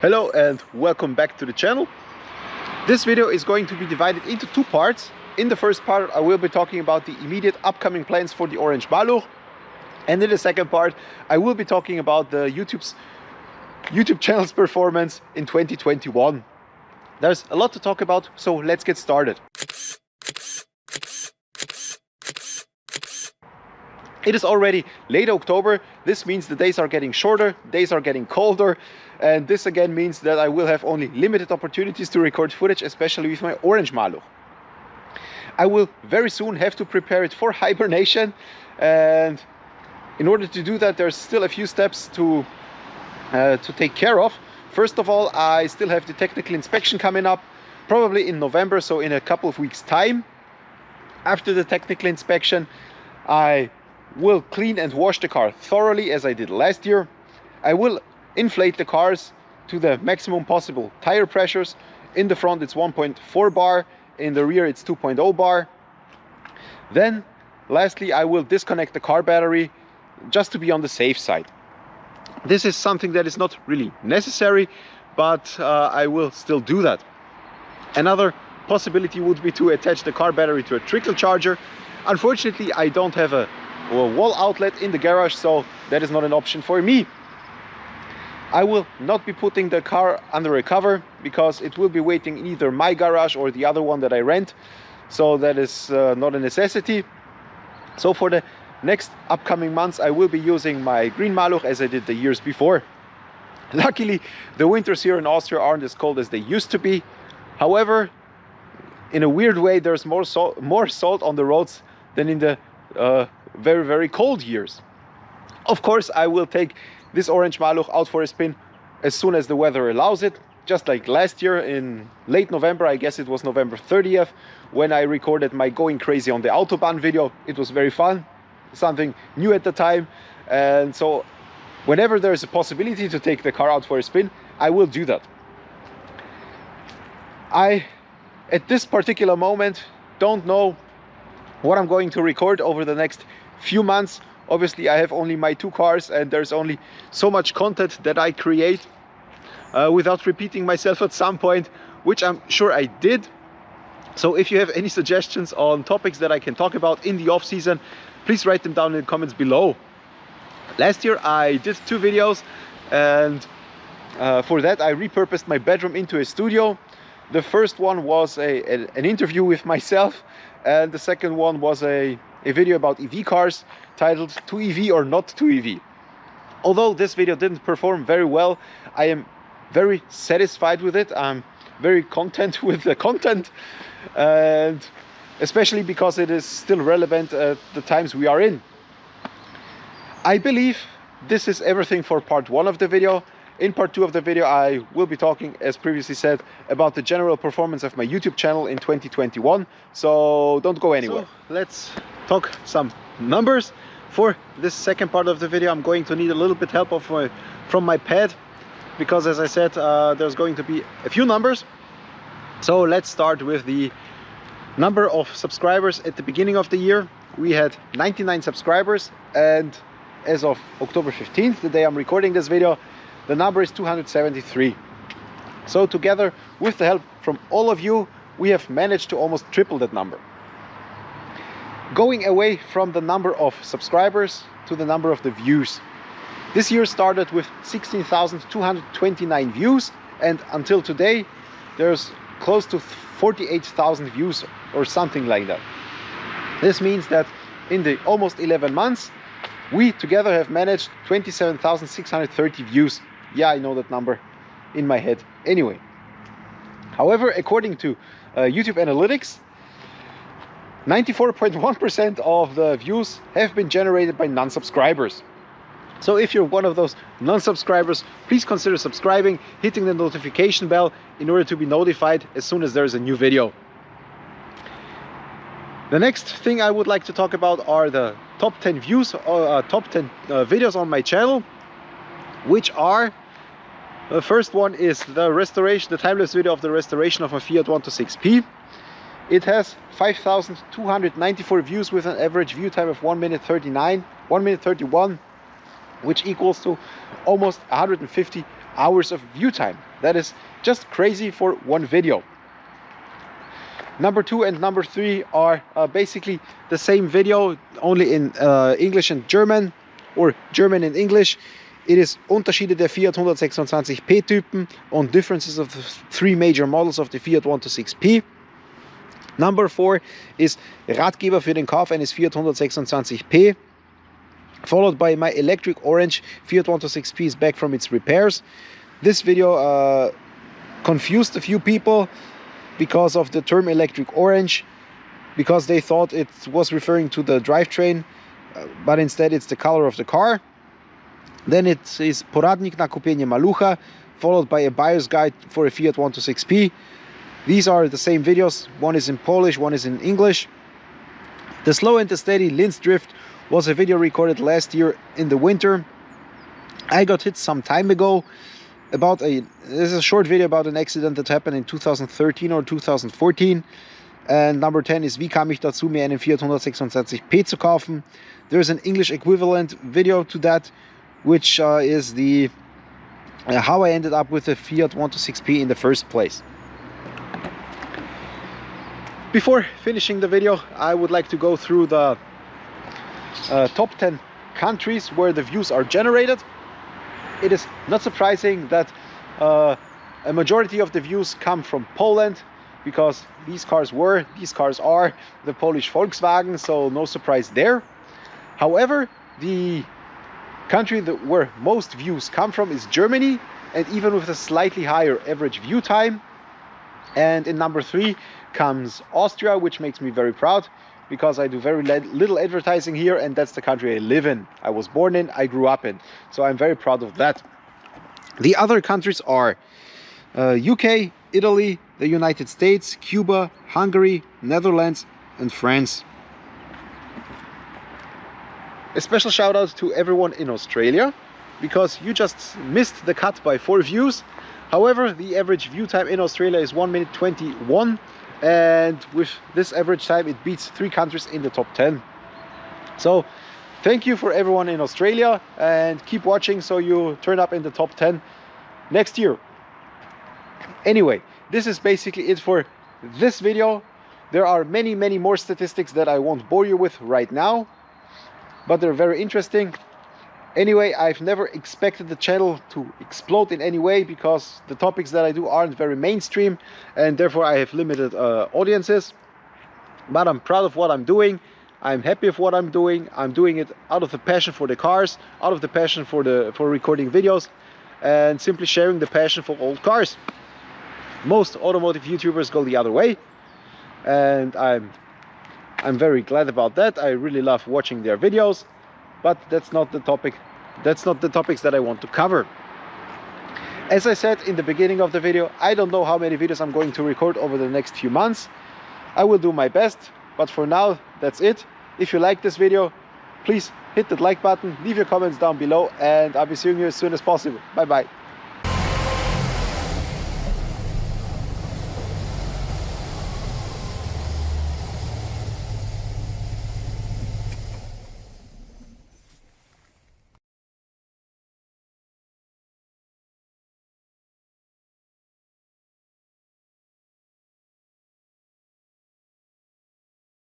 Hello and welcome back to the channel. This video is going to be divided into two parts. In the first part I will be talking about the immediate upcoming plans for the orange Maluch, and in the second part I will be talking about the YouTube channel's performance in 2021. There's a lot to talk about, so let's get started. It is already late October. This means the days are getting shorter, days are getting colder, and this again means that I will have only limited opportunities to record footage, especially with my orange Maluch. I will very soon have to prepare it for hibernation, and in order to do that there's still a few steps to take care of. First of all, I still have the technical inspection coming up, probably in November, so in a couple of weeks time. After the technical inspection I will clean and wash the car thoroughly as I did last year. I will inflate the cars to the maximum possible tire pressures. In the front it's 1.4 bar, in the rear it's 2.0 bar. Then lastly I will disconnect the car battery just to be on the safe side. This is something that is not really necessary, but I will still do that. Another possibility would be to attach the car battery to a trickle charger. Unfortunately I don't have a wall outlet in the garage, so that is not an option for me. I will not be putting the car under a cover because it will be waiting in either my garage or the other one that I rent, so that is not a necessity. So for the next upcoming months I will be using my green Maluch as I did the years before. Luckily the winters here in Austria aren't as cold as they used to be. However, in a weird way there's more salt on the roads than in the very cold years. Of course I will take this orange Maluch out for a spin as soon as the weather allows it, just like last year in late November. I guess it was November 30th when I recorded my going crazy on the Autobahn video. It was very fun, something new at the time, and so whenever there is a possibility to take the car out for a spin I will do that. I at this particular moment don't know what I'm going to record over the next few months. Obviously I have only my two cars and there's only so much content that I create without repeating myself at some point, which I'm sure I did. So if you have any suggestions on topics that I can talk about in the off season, please write them down in the comments below. Last year I did two videos, and for that I repurposed my bedroom into a studio. The first one was an interview with myself, and the second one was a video about EV cars titled "To EV or Not to EV." Although this video didn't perform very well, I am very satisfied with it. I'm very content with the content, and especially because it is still relevant at the times we are in. I believe this is everything for part one of the video. In part two of the video I will be talking, as previously said, about the general performance of my YouTube channel in 2021, so don't go anywhere. So let's talk some numbers. For this second part of the video I'm going to need a little bit help from my pad, because as I said there's going to be a few numbers. So let's start with the number of subscribers. At the beginning of the year we had 99 subscribers, and as of October 15th, the day I'm recording this video, the number is 273. So together with the help from all of you we have managed to almost triple that number. Going away from the number of subscribers to the number of the views. This year started with 16,229 views, and until today there's close to 48,000 views or something like that. This means that in the almost 11 months we together have managed 27,630 views. Yeah, I know that number in my head anyway. However, according to YouTube analytics, 94.1% of the views have been generated by non-subscribers. So if you're one of those non-subscribers, please consider subscribing, hitting the notification bell in order to be notified as soon as there's a new video. The next thing I would like to talk about are the top 10 views, top 10 videos on my channel, which are, the first one is the time-lapse video of the restoration of a Fiat 126P. It has 5,294 views with an average view time of 1 minute 31, which equals to almost 150 hours of view time. That is just crazy for one video. Number 2 and number 3 are basically the same video, only in English and German, or German and English. It is Unterschiede der Fiat 126p Typen on differences of the 3 major models of the Fiat 126p. Number 4 is Ratgeber für den Kauf eines Fiat 126p, followed by my electric orange Fiat 126p is back from its repairs. This video confused a few people because of the term electric orange, because they thought it was referring to the drivetrain, but instead it's the color of the car. Then it is Poradnik na kupienie Malucha, followed by a buyer's guide for a Fiat 126p. These are the same videos, one is in Polish, one is in English. The Slow and the Steady Linz Drift was a video recorded last year in the winter. I got hit some time ago. This is a short video about an accident that happened in 2013 or 2014. And number 10 is Wie kam ich dazu, mir einen Fiat 126p zu kaufen. There's an English equivalent video to that, which is the how I ended up with the Fiat 126p in the first place. Before finishing the video, I would like to go through the top 10 countries where the views are generated. It is not surprising that a majority of the views come from Poland, because these cars are the Polish Volkswagen, so no surprise there. However, the country where most views come from is Germany, and even with a slightly higher average view time. And in number 3 comes Austria, which makes me very proud, because I do very little advertising here, and that's the country I live in. I was born in, I grew up in, so I'm very proud of that. The other countries are UK, Italy, the United States, Cuba, Hungary, Netherlands, and France. A special shout out to everyone in Australia, because you just missed the cut by 4 views. However, the average view time in Australia is 1 minute 21. And with this average time, it beats 3 countries in the top 10. So thank you for everyone in Australia, and keep watching so you turn up in the top 10 next year. Anyway, this is basically it for this video. There are many more statistics that I won't bore you with right now, but they're very interesting. Anyway, I've never expected the channel to explode in any way, because the topics that I do aren't very mainstream, and therefore I have limited audiences. But I'm proud of what I'm doing. I'm happy with what I'm doing. I'm doing it out of the passion for the cars, out of the passion for recording videos, and simply sharing the passion for old cars. Most automotive YouTubers go the other way, and I'm very glad about that. I really love watching their videos. But that's not the topic. That's not the topics that I want to cover. As I said in the beginning of the video, I don't know how many videos I'm going to record over the next few months. I will do my best, but for now, that's it. If you like this video, please hit that like button, leave your comments down below, and I'll be seeing you as soon as possible. Bye bye.